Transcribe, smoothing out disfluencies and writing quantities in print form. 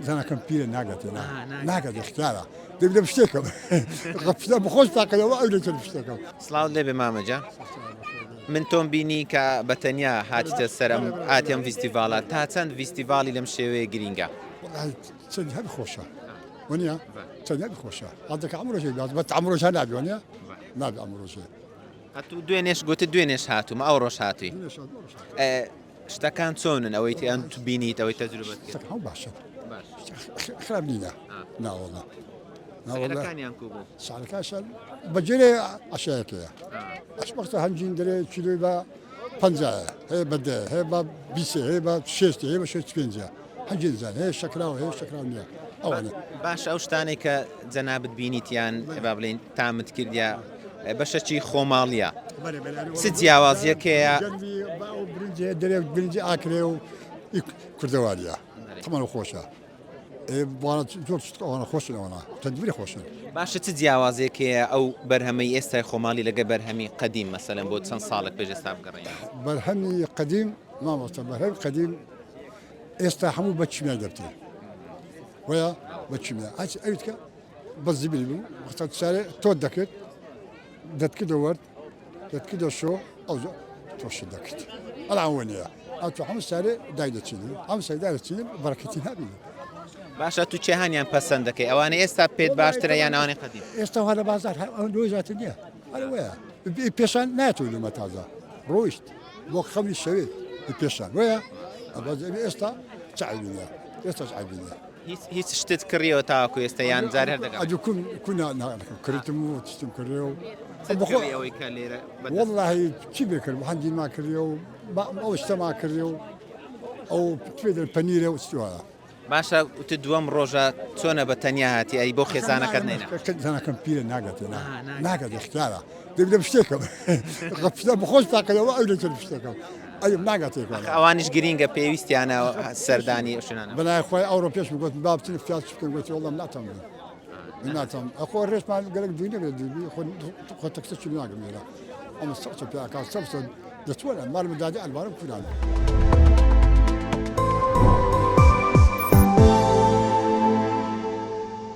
أنا كم بير ناقد اختيارا دبنا بشتكم غفنا بخوش تاكل وأولي بشتكم سلااو لێ بێ مامەجا من تۆم بینی کە بەتەنیا هاتیتە سەرم ئاتیەم فیستیڤالە تا چەند فیستیڤالی لەم شێوەیە گرینگە والله تسني هذا خوشة ونيا تسني هذا خوشة هذاك عمره شيء بس عمره شيء نابي ونيا نابي عمره شيء هاتوو دوێنێش گوتت دوێنێش هاتوومە ئەو ڕۆژ هاتووی شتەکان چۆنن ئەوەی تیان تو بینیت ئەوەی تەجروبەت کرد هو باشا خراب لينا لا والله لا والله سەکەکانیان کوو بوو سعر كاسل بجري عشاء كذا أسبقت هنجين دري كيلو با بنزا هي بده هي با بيسي هي با شيستي هي با شيست كنزا هنجين زان هي شكراو هي شكراو نيا أولا باش ئەو شتانێک کە جەنابەت بینیتیان با بڵێن تامت کردیا بەشەکی خۆماڵیە چ جیاوازیەکەیە برنجي دري برنجي أكله كردواليا طبعا خوشة وانا جورج وانا خوش وانا تدبيري خوش باشە چ جیاوازیەکەیە ئەو بەرهەمەی ئێستای خۆماڵی لەگە بەرهەمی قەدیم مەسەلەن بۆ چەند ساڵێک پێش ئێستا بگەڕێین برهمي قديم ما مستوى برهمي قديم يستحمو بتشميع دبتي ويا بتشميع هاي أيتك بس زبيبو وقت تسارع تود دكت دتك دورت دتك دوشو أو توش دكت العوانية أنتو حمس سارع دايدة تشيني حمس سارع دايدة تشيني بركتين هذه باشە تو چێهانیان پەسەند دەکەی ئەوانە ئێستا پێت باشترە یان ئەوانەی قەدیم يستوى هذا بازار لوجات الدنيا هذا ويا بيشان ناتو لما تازا رويشت بوك خمس شوي بيشان ويا ئێستا چعبینە ئێستا چعبینە هیچ شتت کڕیەوە تاواکو ئێستا یان جار هەر دەگەم ئەجو کونا کردم و تشتم کردێ و ئەوەی کە لێرە والله چی بێکرد هەندی ما کردێ و ئەو شتە ما کردێ و ئەو توێ پەنیرە و چوایە باشە وتە دووەم ڕۆژە چۆنە بە تەنیا هاتی ئەی بۆ خێزانەکەت نێنا زانەکەم پیرە ناگەت اختیارە دەبێ بشتێکم غەفتا بخۆش تاکەەوە ئەو لێ بشتێکم ئەیم ناگاتێکەوە ئەوانیش گرینگە پێویستیانە سەردانی شنانە بەلای خۆی ئەوڕۆ پێش بگوت بابتن فیات بکەن گوتی وڵام ناتەم ئەخۆ ڕێژمان گەلک دوی نەبێت دوی خۆ تەکسە چی ناگەم لێرە ئەمە سەرچە پێکات سەرسە دەچوەرە مارمەدادی ئەلوارم کورانە